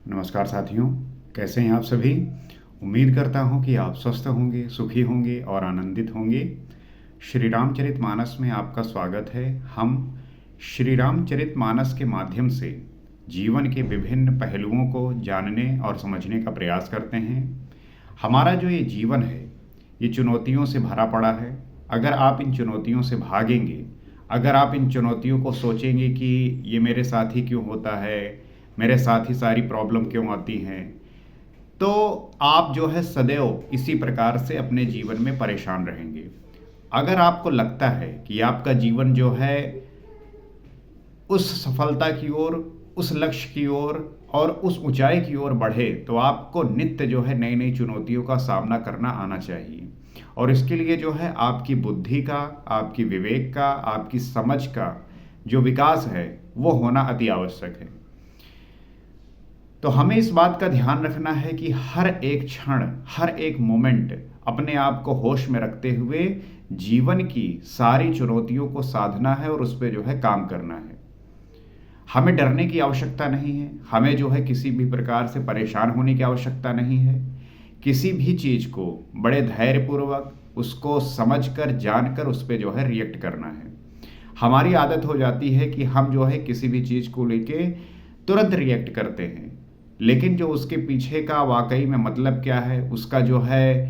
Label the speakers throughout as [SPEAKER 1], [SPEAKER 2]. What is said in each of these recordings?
[SPEAKER 1] नमस्कार साथियों, कैसे हैं आप सभी। उम्मीद करता हूं कि आप स्वस्थ होंगे, सुखी होंगे और आनंदित होंगे। श्री रामचरितमानस में आपका स्वागत है। हम श्री रामचरितमानस के माध्यम से जीवन के विभिन्न पहलुओं को जानने और समझने का प्रयास करते हैं। हमारा जो ये जीवन है, ये चुनौतियों से भरा पड़ा है। अगर आप इन चुनौतियों से भागेंगे, अगर आप इन चुनौतियों को सोचेंगे कि ये मेरे साथ ही क्यों होता है, मेरे साथ ही सारी प्रॉब्लम क्यों आती हैं, तो आप जो है सदैव इसी प्रकार से अपने जीवन में परेशान रहेंगे। अगर आपको लगता है कि आपका जीवन जो है उस सफलता की ओर, उस लक्ष्य की ओर और उस ऊंचाई की ओर बढ़े, तो आपको नित्य जो है नई नई चुनौतियों का सामना करना आना चाहिए। और इसके लिए जो है आपकी बुद्धि का, आपकी विवेक का, आपकी समझ का जो विकास है वो होना अति आवश्यक है। तो हमें इस बात का ध्यान रखना है कि हर एक क्षण, हर एक मोमेंट अपने आप को होश में रखते हुए जीवन की सारी चुनौतियों को साधना है और उस पर जो है काम करना है। हमें डरने की आवश्यकता नहीं है, हमें जो है किसी भी प्रकार से परेशान होने की आवश्यकता नहीं है। किसी भी चीज़ को बड़े धैर्यपूर्वक उसको समझकर, जानकर उस पर जो है रिएक्ट करना है। हमारी आदत हो जाती है कि हम जो है किसी भी चीज़ को लेके तुरंत रिएक्ट करते हैं, लेकिन जो उसके पीछे का वाकई में मतलब क्या है, उसका जो है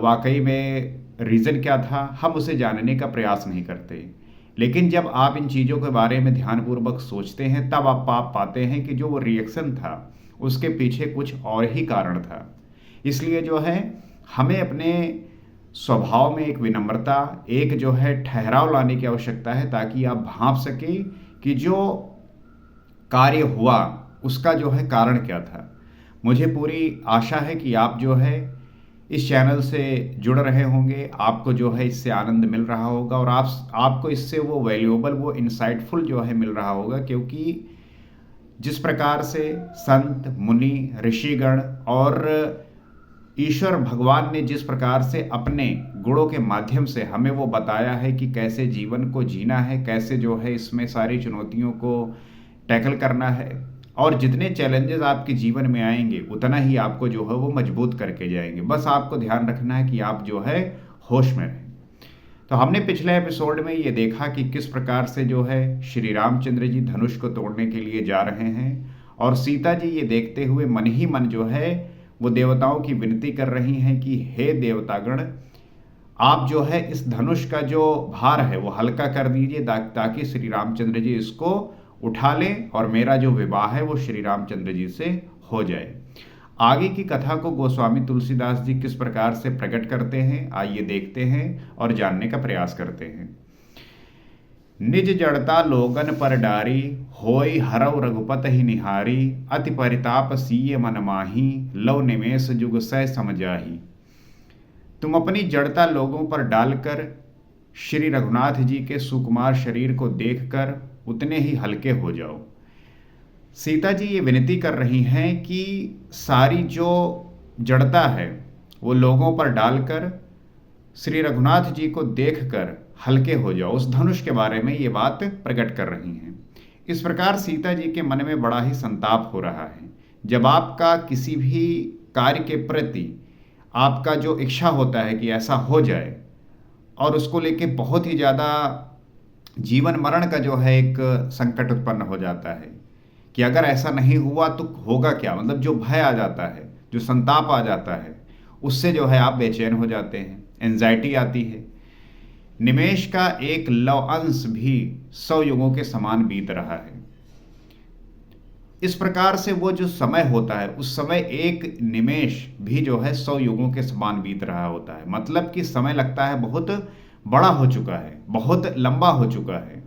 [SPEAKER 1] वाकई में रीज़न क्या था, हम उसे जानने का प्रयास नहीं करते। लेकिन जब आप इन चीज़ों के बारे में ध्यानपूर्वक सोचते हैं, तब आप पाते हैं कि जो वो रिएक्शन था उसके पीछे कुछ और ही कारण था। इसलिए जो है हमें अपने स्वभाव में एक विनम्रता, एक जो है ठहराव लाने की आवश्यकता है, ताकि आप भांप सकें कि जो कार्य हुआ उसका जो है कारण क्या था। मुझे पूरी आशा है कि आप जो है इस चैनल से जुड़ रहे होंगे, आपको जो है इससे आनंद मिल रहा होगा और आपको इससे वो वैल्यूएबल, वो इंसाइटफुल जो है मिल रहा होगा। क्योंकि जिस प्रकार से संत, मुनि, ऋषिगण और ईश्वर भगवान ने जिस प्रकार से अपने गुणों के माध्यम से हमें वो बताया है कि कैसे जीवन को जीना है, कैसे जो है इसमें सारी चुनौतियों को टैकल करना है, और जितने चैलेंजेस आपके जीवन में आएंगे उतना ही आपको जो है वो मजबूत करके जाएंगे। बस आपको ध्यान रखना है कि आप जो है होश में रहें। तो हमने पिछले एपिसोड में ये देखा कि किस प्रकार से जो है श्री रामचंद्र जी धनुष को तोड़ने के लिए जा रहे हैं, और सीता जी ये देखते हुए मन ही मन जो है वो देवताओं की विनती कर रही हैं कि हे देवतागण, आप जो है इस धनुष का जो भार है वो हल्का कर दीजिए, ताकि श्री रामचंद्र जी इसको उठा लें और मेरा जो विवाह है वो श्री रामचंद्र जी से हो जाए। आगे की कथा को गोस्वामी तुलसीदास जी किस प्रकार से प्रकट करते हैं, आइए देखते हैं और जानने का प्रयास करते हैं। निज जड़ता लोगन पर डारी, होई हरव रघुपत ही निहारी, अति परिताप सीय मन माही, लव निमेष जुग सह समझाही। तुम अपनी जड़ता लोगों पर डालकर श्री रघुनाथ जी के सुकुमार शरीर को देखकर उतने ही हल्के हो जाओ। सीता जी ये विनती कर रही हैं कि सारी जो जड़ता है वो लोगों पर डालकर श्री रघुनाथ जी को देखकर हल्के हो जाओ। उस धनुष के बारे में ये बात प्रकट कर रही हैं। इस प्रकार सीता जी के मन में बड़ा ही संताप हो रहा है। जब आपका किसी भी कार्य के प्रति आपका जो इच्छा होता है कि ऐसा हो जाए, और उसको लेके बहुत ही ज़्यादा जीवन मरण का जो है एक संकट उत्पन्न हो जाता है कि अगर ऐसा नहीं हुआ तो होगा क्या, मतलब जो भय आ जाता है, जो संताप आ जाता है, उससे जो है आप बेचैन हो जाते हैं, एंजाइटी आती है। निमेष का एक लव अंश भी 100 युगों के समान बीत रहा है। इस प्रकार से वो जो समय होता है, उस समय एक निमेष भी जो है 100 युगों के समान बीत रहा होता है। मतलब कि समय लगता है बहुत बड़ा हो चुका है, बहुत लंबा हो चुका है।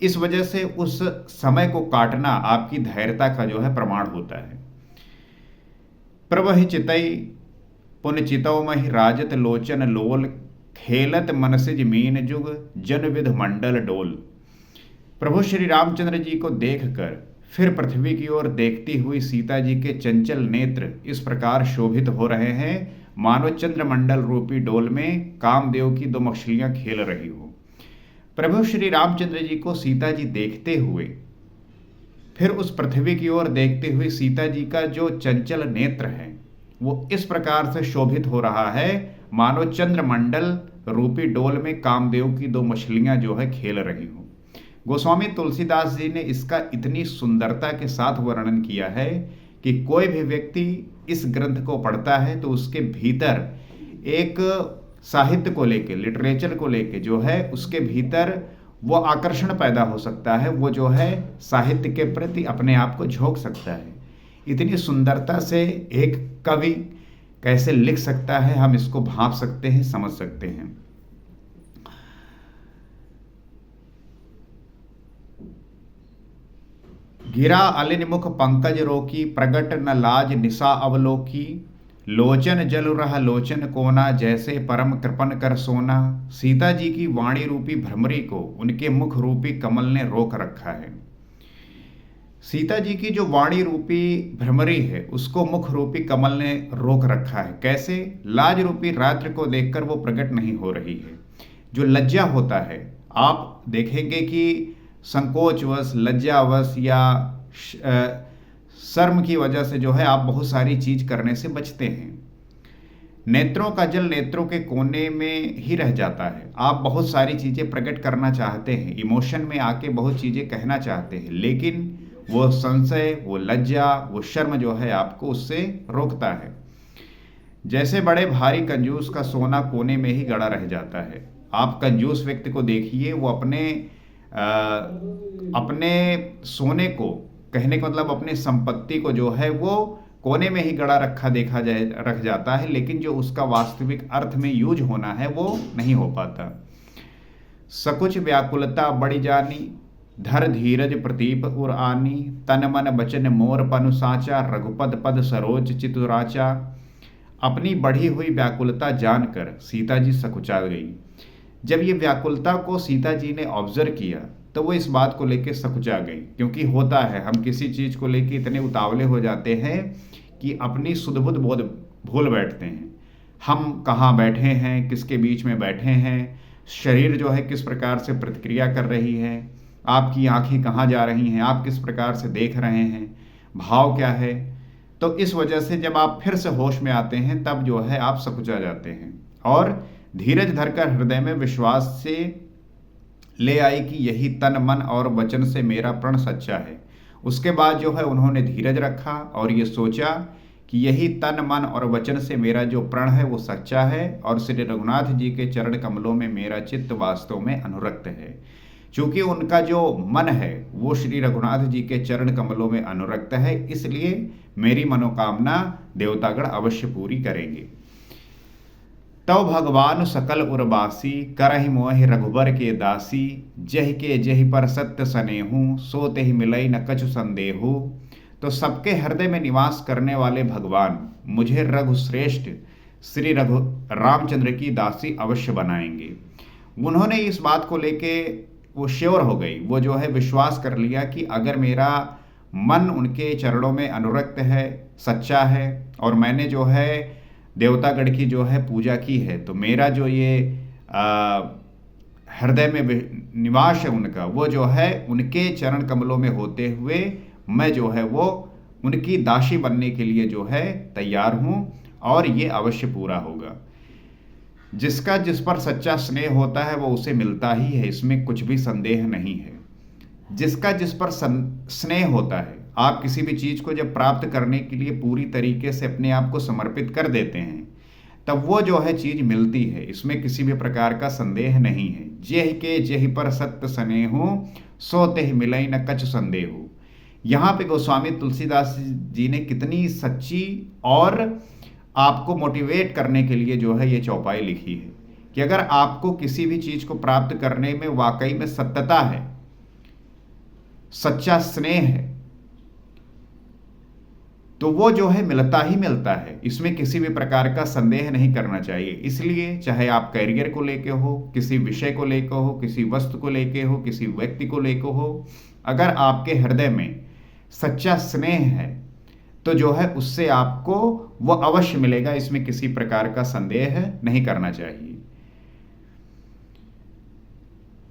[SPEAKER 1] इस वजह से उस समय को काटना आपकी धैर्यता का जो है प्रमाण होता है। प्रवहि चितई पुन चितव महि राजत लोचन लोल, खेलत मनसिज मीन जुग जन विध मंडल डोल। प्रभु श्री रामचंद्र जी को देखकर फिर पृथ्वी की ओर देखती हुई सीता जी के चंचल नेत्र इस प्रकार शोभित हो रहे हैं, मानो चंद्रमंडल रूपी डोल में कामदेव की 2 मछलियां खेल रही हो। प्रभु श्री रामचंद्र जी को सीता जी देखते हुए फिर उस पृथ्वी की ओर देखते हुए सीता जी का जो चंचल नेत्र है वो इस प्रकार से शोभित हो रहा है मानो चंद्रमंडल रूपी डोल में कामदेव की दो मछलियां जो है खेल रही हो। गोस्वामी तुलसीदास जी ने इसका इतनी सुंदरता के साथ वर्णन किया है कि कोई भी व्यक्ति इस ग्रंथ को पढ़ता है तो उसके भीतर एक साहित्य को लेके, लिटरेचर को लेके जो है उसके भीतर वो आकर्षण पैदा हो सकता है, वो जो है साहित्य के प्रति अपने आप को झोंक सकता है। इतनी सुंदरता से एक कवि कैसे लिख सकता है हम इसको भांप सकते हैं, समझ सकते हैं। गिरा अलिनमुख पंकज रोकी, प्रगट न लाज निशा अवलोकी, लोचन जल रहा लोचन कोना, जैसे परम कृपन कर सोना। सीता जी की वाणी रूपी भ्रमरी को उनके मुख रूपी कमल ने रोक रखा है। सीता जी की जो वाणी रूपी भ्रमरी है उसको मुख रूपी कमल ने रोक रखा है। कैसे? लाज रूपी रात्र को देखकर वो प्रकट नहीं हो रही है। जो लज्जा होता है, आप देखेंगे कि संकोचवश, लज्जावश या शर्म की वजह से जो है आप बहुत सारी चीज करने से बचते हैं। नेत्रों का जल नेत्रों के कोने में ही रह जाता है। आप बहुत सारी चीजें प्रकट करना चाहते हैं, इमोशन में आके बहुत चीजें कहना चाहते हैं, लेकिन वो संशय, वो लज्जा, वो शर्म जो है आपको उससे रोकता है। जैसे बड़े भारी कंजूस का सोना कोने में ही गड़ा रह जाता है। आप कंजूस व्यक्ति को देखिए, वो अपने सोने को, कहने का मतलब अपने संपत्ति को जो है वो कोने में ही गड़ा रखा रख जाता है, लेकिन जो उसका वास्तविक अर्थ में यूज होना है वो नहीं हो पाता। सकुच व्याकुलता बड़ी जानी, धर धीरज प्रतीप उर आनी, तन मन बचन मोर पनु साचा, रघुपद पद सरोज चितुराचा। अपनी बढ़ी हुई व्याकुलता जानकर सीता जी सकुचा गई। जब ये व्याकुलता को सीता जी ने ऑब्जर्व किया तो वो इस बात को लेकर सकुचा गई, क्योंकि होता है हम किसी चीज को लेकर इतने उतावले हो जाते हैं कि अपनी सुध बुध बोध भूल बैठते हैं। हम कहाँ बैठे हैं, किसके बीच में बैठे हैं, शरीर जो है किस प्रकार से प्रतिक्रिया कर रही है, आपकी आंखें कहाँ जा रही हैं, आप किस प्रकार से देख रहे हैं, भाव क्या है। तो इस वजह से जब आप फिर से होश में आते हैं तब जो है आप सकुचा जाते हैं और धीरज धरकर हृदय में विश्वास से ले आई कि यही तन मन और वचन से मेरा प्रण सच्चा है। उसके बाद जो है उन्होंने धीरज रखा और ये सोचा कि यही तन मन और वचन से मेरा जो प्रण है वो सच्चा है और श्री रघुनाथ जी के चरण कमलों में मेरा चित्त वास्तव में अनुरक्त है। चूंकि उनका जो मन है वो श्री रघुनाथ जी के चरण कमलों में अनुरक्त है, इसलिए मेरी मनोकामना देवतागण अवश्य पूरी करेंगे। तव भगवान सकल उर्वासी, करहि मोहि रघुबर के दासी, जहि के जहि पर सत्य सनेहू, सो तेहि मिलई न कछु संदेहू। तो सबके हृदय में निवास करने वाले भगवान मुझे रघुश्रेष्ठ श्री रघु रामचंद्र की दासी अवश्य बनाएंगे। उन्होंने इस बात को लेके वो श्योर हो गई, वो जो है विश्वास कर लिया कि अगर मेरा मन उनके चरणों में अनुरक्त है, सच्चा है और मैंने जो है देवतागण की जो है पूजा की है, तो मेरा जो ये हृदय में निवास है उनका, वो जो है उनके चरण कमलों में होते हुए मैं जो है वो उनकी दासी बनने के लिए जो है तैयार हूँ और ये अवश्य पूरा होगा। जिसका जिस पर सच्चा स्नेह होता है वो उसे मिलता ही है, इसमें कुछ भी संदेह नहीं है। जिसका जिस पर स्नेह होता है, आप किसी भी चीज को जब प्राप्त करने के लिए पूरी तरीके से अपने आप को समर्पित कर देते हैं तब वो जो है चीज मिलती है, इसमें किसी भी प्रकार का संदेह नहीं है। जेहि के जेहि पर सत्य स्नेहु, सो तेहि मिलई न कछु संदेहु। यहाँ पे गोस्वामी तुलसीदास जी ने कितनी सच्ची और आपको मोटिवेट करने के लिए जो है ये चौपाई लिखी है कि अगर आपको किसी भी चीज को प्राप्त करने में वाकई में सत्यता है, सच्चा स्नेह है, तो वो जो है मिलता ही मिलता है, इसमें किसी भी प्रकार का संदेह नहीं करना चाहिए। इसलिए चाहे आप करियर को लेके हो, किसी विषय को लेके हो, किसी वस्तु को लेके हो, किसी व्यक्ति को लेके हो, अगर आपके हृदय में सच्चा स्नेह है तो जो है उससे आपको वो अवश्य मिलेगा, इसमें किसी प्रकार का संदेह नहीं करना चाहिए।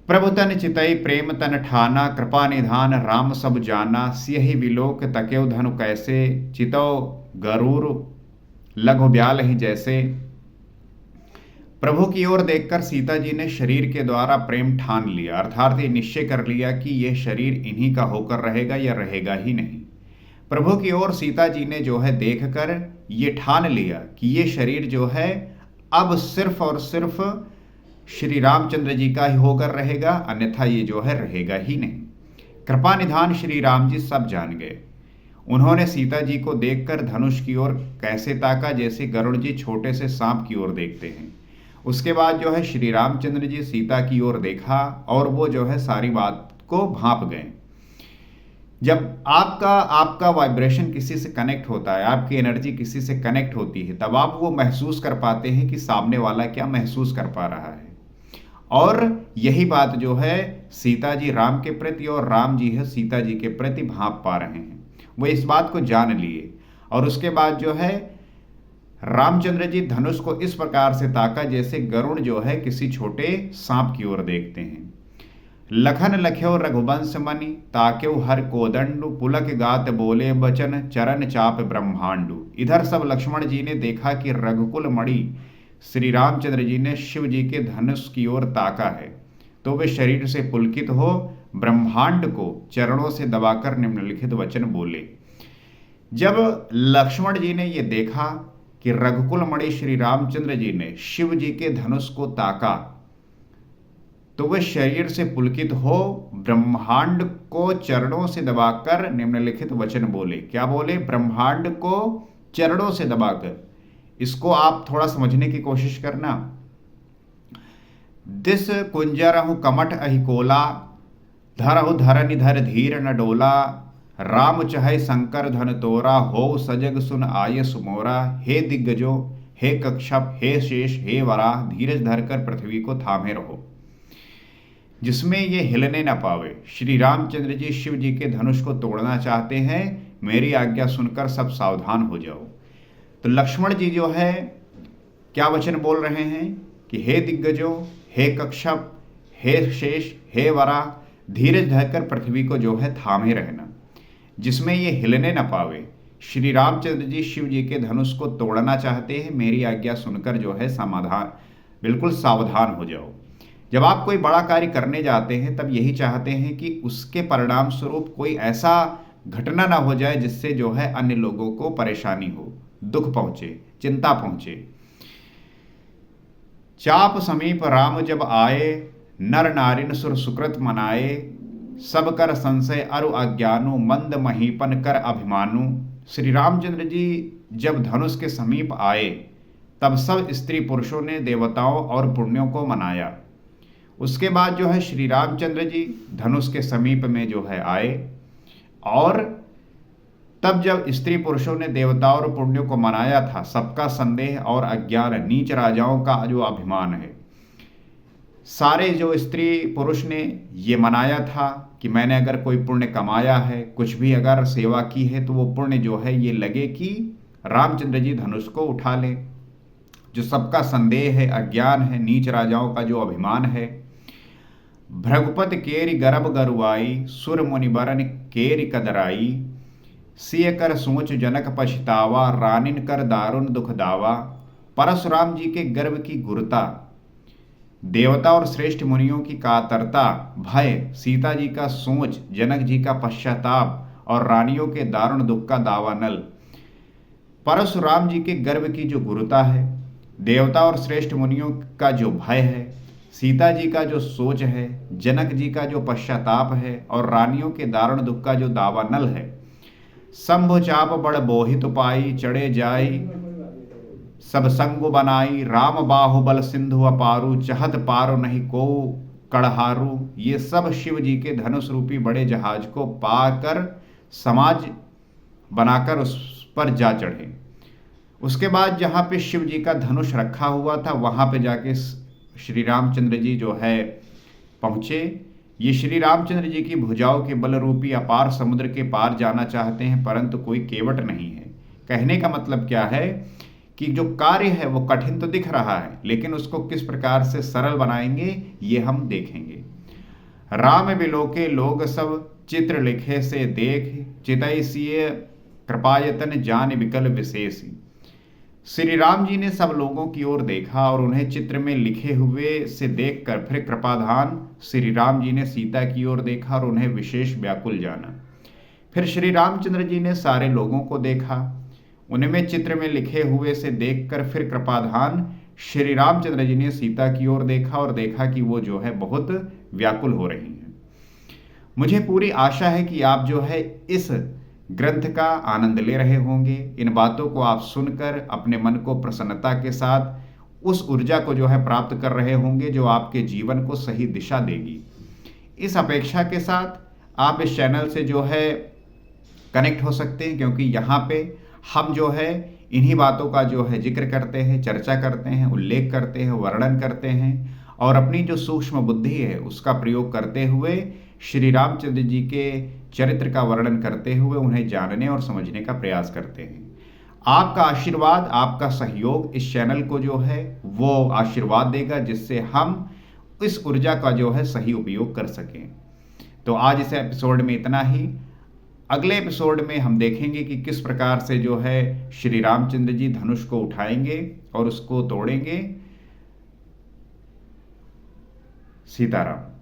[SPEAKER 1] प्रभु तन चितई प्रेम तन ठाना, कृपा निधान राम सब जाना, सियहि विलोक तकेउ धनु कैसे, चितौ गरुर लघु ब्याल ही जैसे। प्रभु की ओर देखकर सीता जी ने शरीर के द्वारा प्रेम ठान लिया, अर्थात ये निश्चय कर लिया कि यह शरीर इन्हीं का होकर रहेगा या रहेगा ही नहीं। प्रभु की ओर सीता जी ने जो है देखकर ये ठान लिया कि ये शरीर जो है अब सिर्फ और सिर्फ श्री रामचंद्र जी का ही होकर रहेगा, अन्यथा ये जो है रहेगा ही नहीं। कृपा निधान श्री राम जी सब जान गए। उन्होंने सीता जी को देखकर धनुष की ओर कैसे ताका, जैसे गरुड़ जी छोटे से सांप की ओर देखते हैं। उसके बाद जो है श्री रामचंद्र जी सीता की ओर देखा और वो जो है सारी बात को भांप गए। जब आपका वाइब्रेशन किसी से कनेक्ट होता है, आपकी एनर्जी किसी से कनेक्ट होती है, तब आप वो महसूस कर पाते हैं कि सामने वाला क्या महसूस कर पा रहा है। और यही बात जो है सीता जी राम के प्रति और राम जी है सीता जी के प्रति भांप पा रहे हैं। वो इस बात को जान लिए और उसके बाद जो है रामचंद्र जी धनुष को इस प्रकार से ताका जैसे गरुड़ जो है किसी छोटे सांप की ओर देखते हैं। लखन लख्यो रघुवंश मणि, ताक्यो हर कोदंडु, पुलक गात बोले बचन, चरण चाप ब्रह्मांडु। इधर सब लक्ष्मण जी ने देखा कि रघुकुल मणि श्री रामचंद्र जी ने शिव जी के धनुष की ओर ताका है, तो वे शरीर से पुलकित हो ब्रह्मांड को चरणों से दबाकर निम्नलिखित वचन बोले। जब लक्ष्मण जी ने यह देखा कि रघुकुल मणि श्री रामचंद्र जी ने शिव जी के धनुष को ताका, तो वे शरीर से पुलकित हो ब्रह्मांड को चरणों से दबाकर निम्नलिखित वचन बोले। क्या बोले? ब्रह्मांड को चरणों से दबाकर। इसको आप थोड़ा समझने की कोशिश करना। दिस कुंजरहु कमठ अहिकोला, धरहु धरनि धर धीर न डोला, राम चहै शंकर धन तोरा, हो सजग सुन आय सुमोरा। हे दिग्गजो, हे कक्षप, हे शेष, हे वराह, धीरज धरकर पृथ्वी को थामे रहो, जिसमें ये हिलने न पावे। श्री रामचंद्र जी शिव जी के धनुष को तोड़ना चाहते हैं, मेरी आज्ञा सुनकर सब सावधान हो जाओ। तो लक्ष्मण जी जो है क्या वचन बोल रहे हैं कि हे दिग्गजो, हे कक्षप, हे शेष, हे वराह, धीरज धरकर पृथ्वी को जो है थामे रहना, जिसमें ये हिलने न पावे। श्री रामचंद्र जी शिव जी के धनुष को तोड़ना चाहते हैं, मेरी आज्ञा सुनकर जो है समाधान बिल्कुल सावधान हो जाओ। जब आप कोई बड़ा कार्य करने जाते हैं तब यही चाहते हैं कि उसके परिणाम स्वरूप कोई ऐसा घटना ना हो जाए जिससे जो है अन्य लोगों को परेशानी हो, दुख पहुंचे, चिंता पहुंचे। चाप समीप राम जब आए, नर नारिन सुर सुकृत मनाए, सब कर संशय अरु अज्ञानु, मंद महीपन कर अभिमानु। श्री रामचंद्र जी जब धनुष के समीप आए तब सब स्त्री पुरुषों ने देवताओं और पुण्यों को मनाया। उसके बाद जो है श्री रामचंद्र जी धनुष के समीप में जो है आए और तब जब स्त्री पुरुषों ने देवताओं और पुण्यों को मनाया था, सबका संदेह और अज्ञान, नीच राजाओं का जो अभिमान है, सारे जो स्त्री पुरुष ने ये मनाया था कि मैंने अगर कोई पुण्य कमाया है, कुछ भी अगर सेवा की है, तो वो पुण्य जो है ये लगे कि रामचंद्र जी धनुष को उठा लें। जो सबका संदेह है, अज्ञान है, नीच राजाओं का जो अभिमान है। भृगुपत केरि गर्भ गरुआई, सुर मुनि बरन केरि कदराई, सिय कर सोच जनक पछतावा, रानिन कर दारुण दुख दावा। परशुराम जी के गर्भ की गुरता, देवता और श्रेष्ठ मुनियों की कातरता, भय, सीता जी का सोच, जनक जी का पश्चाताप और रानियों के दारुण दुख का दावा नल। परशुराम जी के गर्भ की जो गुरुता है, देवता और श्रेष्ठ मुनियों का जो भय है, सीता जी का जो सोच है, जनक जी का जो पश्चाताप है और रानियों के दारुण दुख का जो दावा नल है। शंभु चाप बड़ बोहित पाई, चढ़े जाई सब संगु बनाई, राम बाहुबल सिंधु अपारू, चहत पारो नहीं को कड़हारू। ये सब शिव जी के धनुष रूपी बड़े जहाज को पाकर समाज बनाकर उस पर जा चढ़े। उसके बाद जहाँ पे शिव जी का धनुष रखा हुआ था, वहाँ पे जाके श्री रामचंद्र जी जो है पहुँचे। ये श्री रामचंद्र जी की भुजाओं के बल रूपी अपार समुद्र के पार जाना चाहते हैं, परंतु कोई केवट नहीं है। कहने का मतलब क्या है कि जो कार्य है वो कठिन तो दिख रहा है, लेकिन उसको किस प्रकार से सरल बनाएंगे ये हम देखेंगे। राम बिलोके लोग सब चित्र लिखे से देख, चितैसिय कृपायतन जान विकल विशेष। श्री राम जी ने सब लोगों की ओर देखा और उन्हें चित्र में लिखे हुए से देखकर फिर कृपाधान श्री राम जी ने सीता की ओर देखा और उन्हें विशेष व्याकुल जाना। फिर श्री रामचंद्र जी ने सारे लोगों को देखा, उनमें चित्र में लिखे हुए से देखकर फिर कृपाधान श्री रामचंद्र जी ने सीता की ओर देखा और देखा कि वो जो है बहुत व्याकुल हो रही हैं। मुझे पूरी आशा है कि आप जो है इस ग्रंथ का आनंद ले रहे होंगे। इन बातों को आप सुनकर अपने मन को प्रसन्नता के साथ उस ऊर्जा को जो है प्राप्त कर रहे होंगे जो आपके जीवन को सही दिशा देगी। इस अपेक्षा के साथ आप इस चैनल से जो है कनेक्ट हो सकते हैं, क्योंकि यहाँ पे हम जो है इन्हीं बातों का जो है जिक्र करते हैं, चर्चा करते हैं, उल्लेख करते हैं, वर्णन करते हैं और अपनी जो सूक्ष्म बुद्धि है उसका प्रयोग करते हुए श्री रामचंद्र जी के चरित्र का वर्णन करते हुए उन्हें जानने और समझने का प्रयास करते हैं। आपका आशीर्वाद, आपका सहयोग इस चैनल को जो है वो आशीर्वाद देगा, जिससे हम इस ऊर्जा का जो है सही उपयोग कर सकें। तो आज इस एपिसोड में इतना ही। अगले एपिसोड में हम देखेंगे कि किस प्रकार से जो है श्री रामचंद्र जी धनुष को उठाएंगे और उसको तोड़ेंगे। सीताराम।